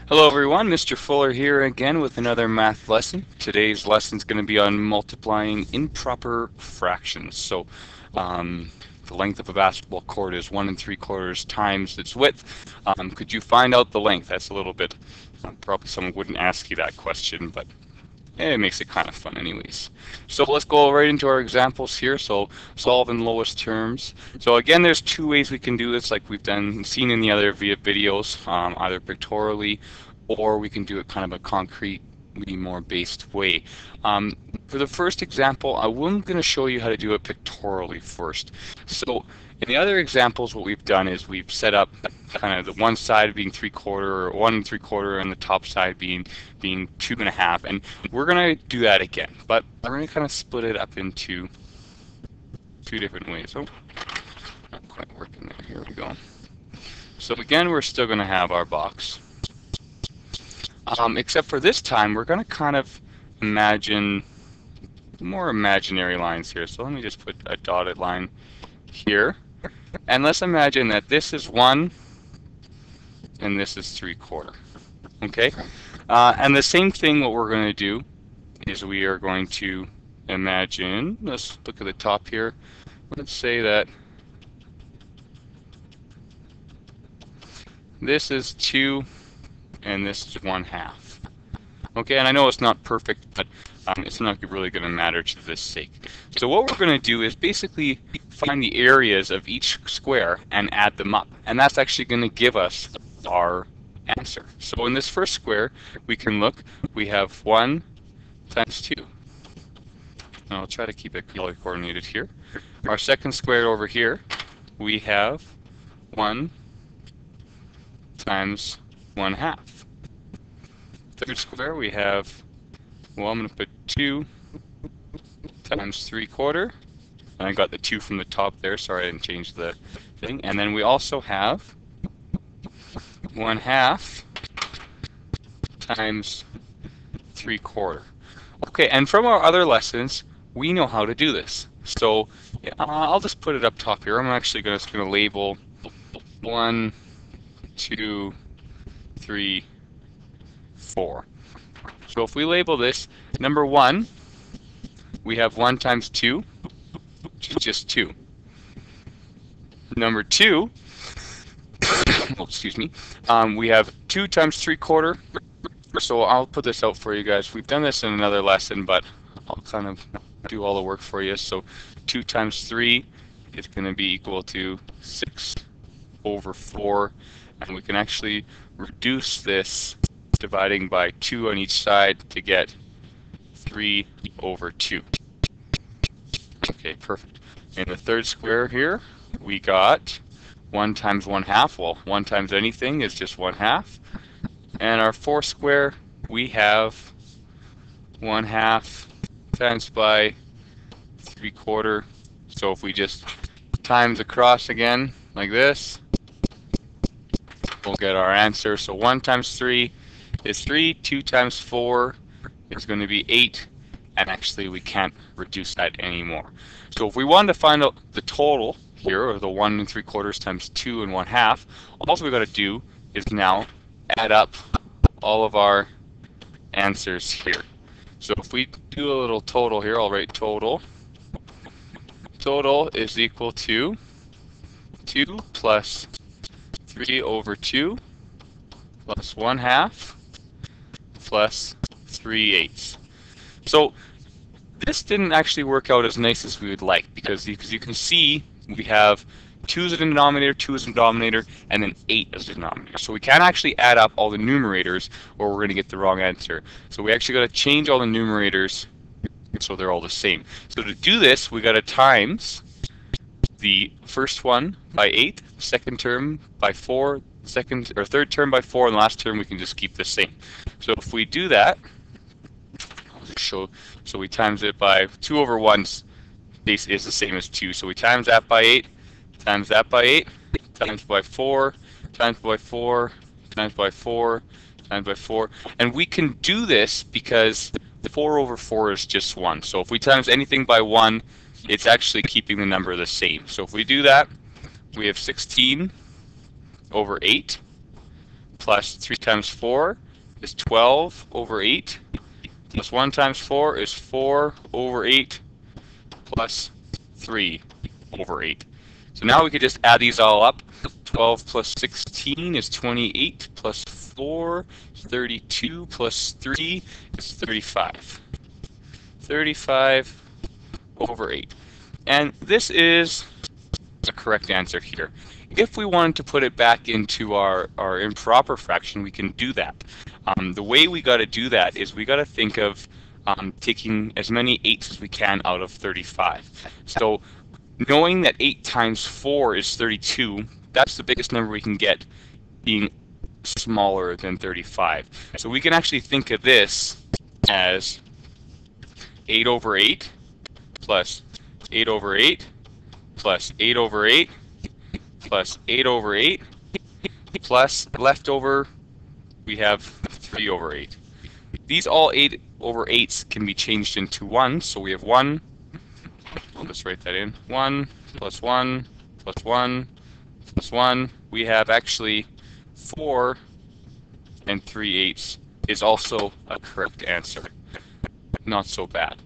Hello everyone, Mr. Fuller here again with another math lesson. Today's lesson is going to be on multiplying improper fractions. The length of a basketball court is 1 3/4 times its width. Could you find out the length? That's a little bit, probably someone wouldn't ask you that question, but it makes it kind of fun anyways. So let's go right into our examples here. So solve in lowest terms. So again, there's two ways we can do this like we've seen in the other videos, either pictorially or we can do it kind of a concretely more based way. For the first example, I'm going to show you how to do it pictorially first. So in the other examples, what we've done is we've set up kind of the one side being 3/4 or 1 3/4 and the top side being 2 1/2, and we're going to do that again, but we're going to kind of split it up into two different ways. Oh, not quite working there. Here we go. So again, we're still going to have our box. Except for this time, we're going to kind of imagine more imaginary lines here. So let me just put a dotted line here. And let's imagine that this is 1 and this is 3/4. Okay? And the same thing, what we're going to do is we are going to imagine, let's look at the top here. Let's say that this is 2 and this is 1/2. Okay, and I know it's not perfect, but it's not really going to matter to this sake. So what we're going to do is basically find the areas of each square and add them up. And that's actually going to give us our answer. So in this first square, we can look, we have 1 times 2. And I'll try to keep it color coordinated here. Our second square over here, we have 1 times 1/2. Third square, we have, well, I'm going to put 2 times 3/4. And I got the 2 from the top there, sorry I didn't change the thing. And then we also have 1/2 times 3/4. Okay, and from our other lessons, we know how to do this. So I'll just put it up top here. I'm actually just going to label 1, 2, 3, 4. So if we label this number 1, we have 1 times 2, which is just 2. Number 2, oh, excuse me, we have 2 times 3/4. So I'll put this out for you guys. We've done this in another lesson, but I'll kind of do all the work for you. So 2 times 3 is going to be equal to 6/4, and we can actually reduce this dividing by 2 on each side to get 3/2. Okay, perfect. In the third square here, we got 1 times 1/2. Well, 1 times anything is just 1/2. And our fourth square, we have 1/2 times by 3/4. So if we just times across again, like this, we'll get our answer. So 1 times 3 is 3, 2 times 4 is going to be 8, and actually we can't reduce that anymore. So if we wanted to find out the total here, or the 1 3/4 times 2 and 1/2, all we got to do is now add up all of our answers here. So if we do a little total here, I'll write total. Total is equal to 2 plus 3/2 plus 1/2 plus 3/8. So this didn't actually work out as nice as we would like, because you can see we have 2 as a denominator, 2 as a denominator, and then 8 as a denominator. So we can't actually add up all the numerators or we're going to get the wrong answer. So we actually got to change all the numerators so they're all the same. So to do this, we got to times the first one by 8, second term by 4, third term by 4, and the last term we can just keep the same. So if we do that, I'll just show. So we times it by 2/1 is the same as 2. So we times that by 8, times that by 8, times by 4, times by 4, times by 4, times by 4. And we can do this because 4/4 is just 1. So if we times anything by 1, it's actually keeping the number the same. So if we do that, we have 16/8 plus 3 times 4 is 12 over 8, plus 1 times 4 is 4 over 8, plus 3 over 8. So now we could just add these all up. 12 plus 16 is 28, plus 4 is 32, plus 3 is 35. 35 over 8. And this is the correct answer here. If we wanted to put it back into our improper fraction, we can do that. The way we got to do that is we got to think of taking as many 8s as we can out of 35. So knowing that 8 times 4 is 32, that's the biggest number we can get being smaller than 35. So we can actually think of this as 8 over 8 plus 8 over 8 plus 8 over 8 plus 8 over 8 plus leftover we have 3 over 8. These all 8 over 8s can be changed into 1, so we have 1, I'll just write that in, 1 plus 1 plus 1 plus 1. We have actually 4 and 3/8 is also a correct answer. Not so bad.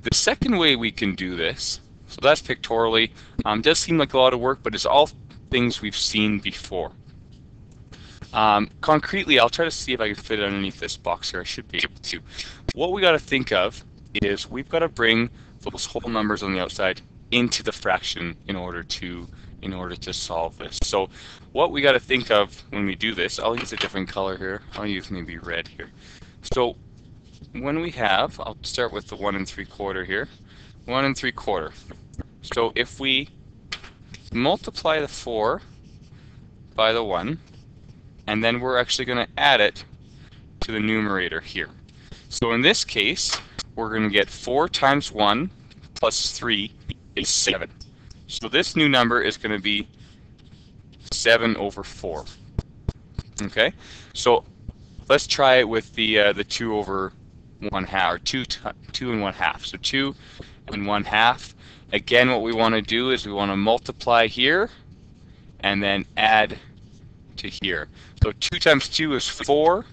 The second way we can do this, so that's pictorially, does seem like a lot of work, but it's all things we've seen before. Concretely, I'll try to see if I can fit it underneath this box here. I should be able to. What we got to think of is we've got to bring those whole numbers on the outside into the fraction in order to solve this. So what we got to think of when we do this, I'll use a different color here. I'll use maybe red here. So when we have, I'll start with the 1 3/4 here. 1 3/4. So if we multiply the 4 by the 1, and then we're actually going to add it to the numerator here. So in this case, we're going to get 4 times 1 plus 3 is 7. So this new number is going to be 7 over 4. Okay, so let's try it with the 2 over 1/2, or 2 and 1/2. So 2 and 1/2. Again, what we want to do is we want to multiply here and then add to here. So 2 times 2 is 4,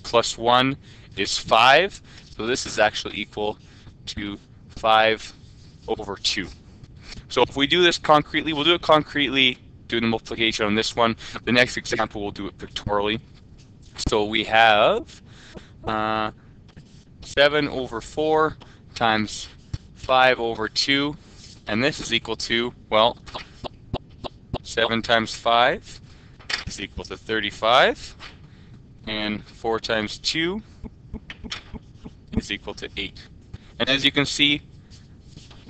plus 1 is 5. So this is actually equal to 5 over 2. So if we do this concretely, we'll do it concretely, do the multiplication on this one. The next example, we'll do it pictorially. So we have 7 over 4 times 5 over 2, and this is equal to, well, 7 times 5 is equal to 35, and 4 times 2 is equal to 8. And as you can see,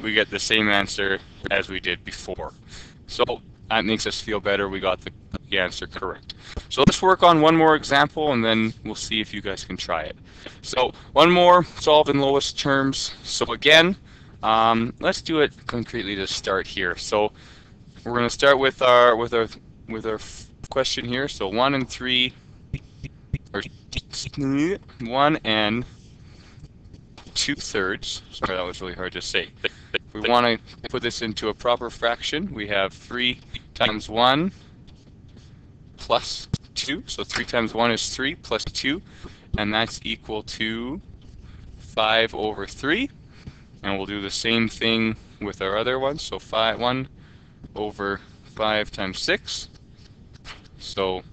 we get the same answer as we did before. So that makes us feel better. We got the answer correct. So let's work on one more example, and then we'll see if you guys can try it. So one more, solve in lowest terms. So again, let's do it concretely to start here. So we're going to start with our question here. So 1 3, or 1 2/3. Sorry, that was really hard to say. If we want to put this into a proper fraction, we have 3 times 1 plus 2. So 3 times 1 is 3 plus 2, and that's equal to 5 over 3. And we'll do the same thing with our other ones. So 1 over 5 times 6. So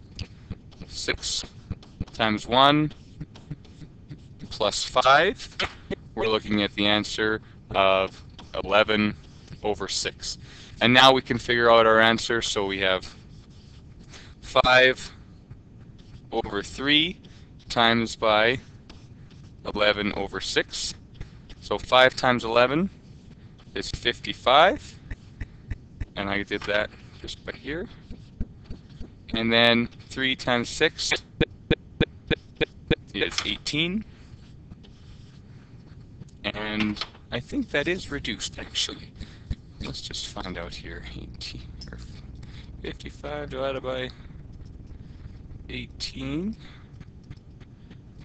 6 times 1 plus 5. We're looking at the answer of 11 over 6. And now we can figure out our answer. So we have 5 over 3 times by 11 over 6. So 5 times 11 is 55. And I did that just by here. And then 3 times 6 is 18. And I think that is reduced, actually. Let's just find out here. 18, or 55 divided by 18.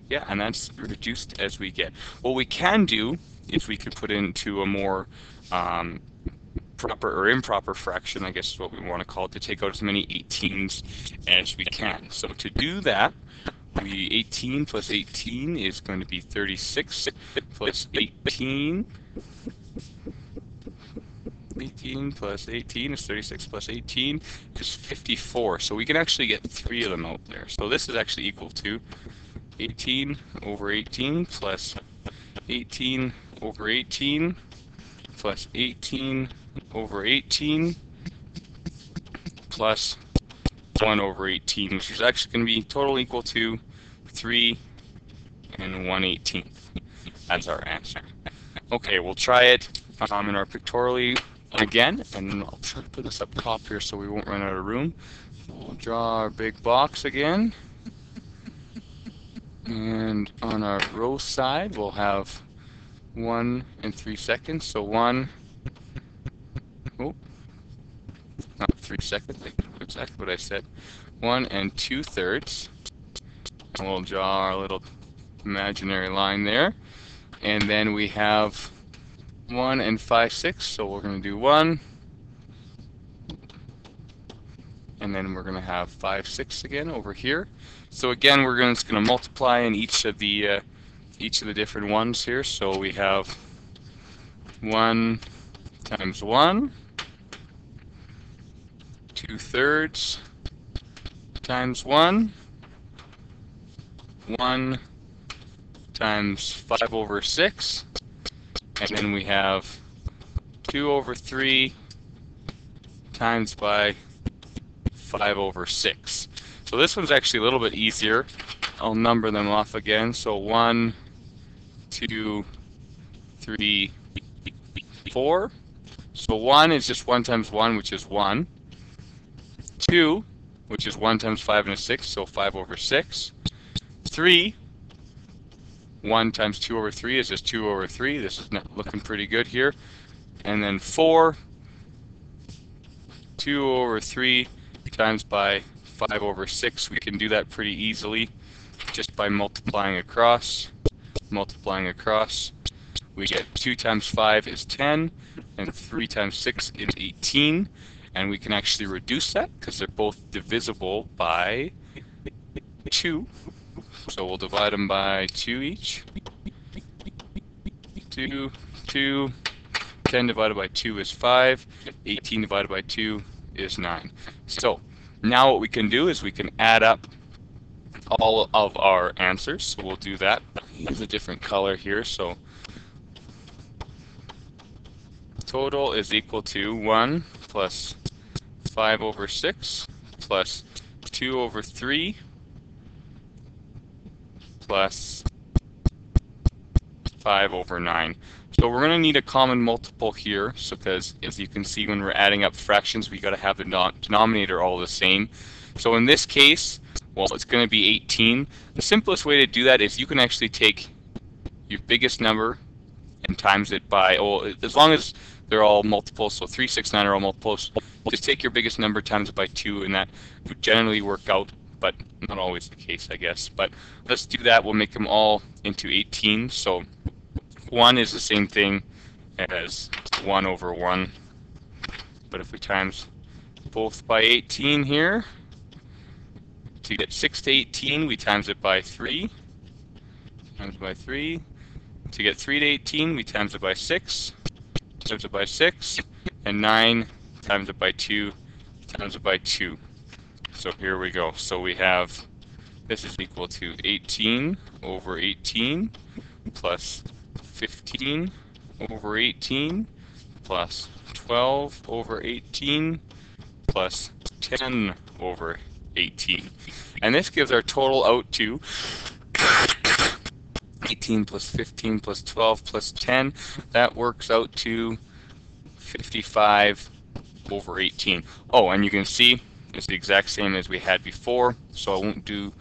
Yeah, and that's reduced as we get. What we can do is we could put into a more proper or improper fraction, I guess is what we want to call it, to take out as many 18s as we can. So to do that, 18 plus 18 is going to be 36 plus 18. 18 plus 18 is 36 plus 18 is 54. So we can actually get 3 of them out there. So this is actually equal to 18 over 18 plus 18 over 18 plus 18 over 18 plus 1 over 18, which is actually going to be total equal to 3 and 1/18. That's our answer. Okay, we'll try it in our pictorially again, and I'll try to put this up top here so we won't run out of room. We'll draw our big box again, and on our row side we'll have 1 and 3 seconds. So 1, oh, not 3 seconds, exactly what I said. 1 and 2/3. And we'll draw our little imaginary line there. And then we have 1 and 5/6. So we're going to do 1. And then we're going to have 5/6 again over here. So again, we're just going to multiply in each of the different ones here. So we have 1 times 1, 2/3 times 1, 1 times 5/6, and then we have 2/3 times by 5/6. So this one's actually a little bit easier. I'll number them off again. So 1, 2, 3, 4. So 1 is just 1 times 1, which is 1. 2, which is 1 times 5/6, so 5/6. 3, 1 times 2/3 is just 2/3. This is looking pretty good here. And then 4, 2/3 times by 5/6. We can do that pretty easily just by multiplying across. Multiplying across, we get 2 times 5 is 10, and 3 times 6 is 18. And we can actually reduce that because they're both divisible by 2. So we'll divide them by 2 each. 2, 2. 10 divided by 2 is 5. 18 divided by 2 is 9. So now what we can do is we can add up all of our answers. So we'll do that. Use a different color here. So total is equal to 1 plus 5/6 plus 2/3 plus 5/9. So we're going to need a common multiple here, so because as you can see when we're adding up fractions, we got to have the denominator all the same. So in this case, well, it's going to be 18. The simplest way to do that is you can actually take your biggest number and times it by, well, as long as they're all multiples, so 3, 6, 9 are all multiples, just take your biggest number times it by 2, and that would generally work out, but not always the case, I guess. But let's do that. We'll make them all into 18. So 1 is the same thing as 1/1. But if we times both by 18 here, to get 6 to 18, we times it by 3. Times by 3. To get 3 to 18, we times it by 6. Times it by 6. And 9 times it by 2. Times it by 2. So here we go. So we have, this is equal to 18 over 18 plus 15 over 18 plus 12 over 18 plus 10 over 18. And this gives our total out to 18 plus 15 plus 12 plus 10. That works out to 55 over 18. Oh, and you can see it's the exact same as we had before, so I won't do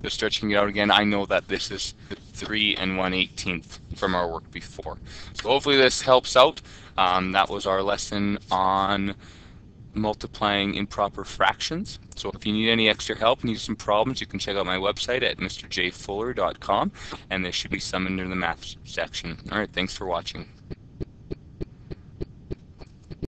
the stretching it out again. I know that this is 3 and 1/18 from our work before. So hopefully this helps out. That was our lesson on multiplying improper fractions. So if you need any extra help, need some problems, you can check out my website at mrjfuller.com, and there should be some in the math section. All right, thanks for watching.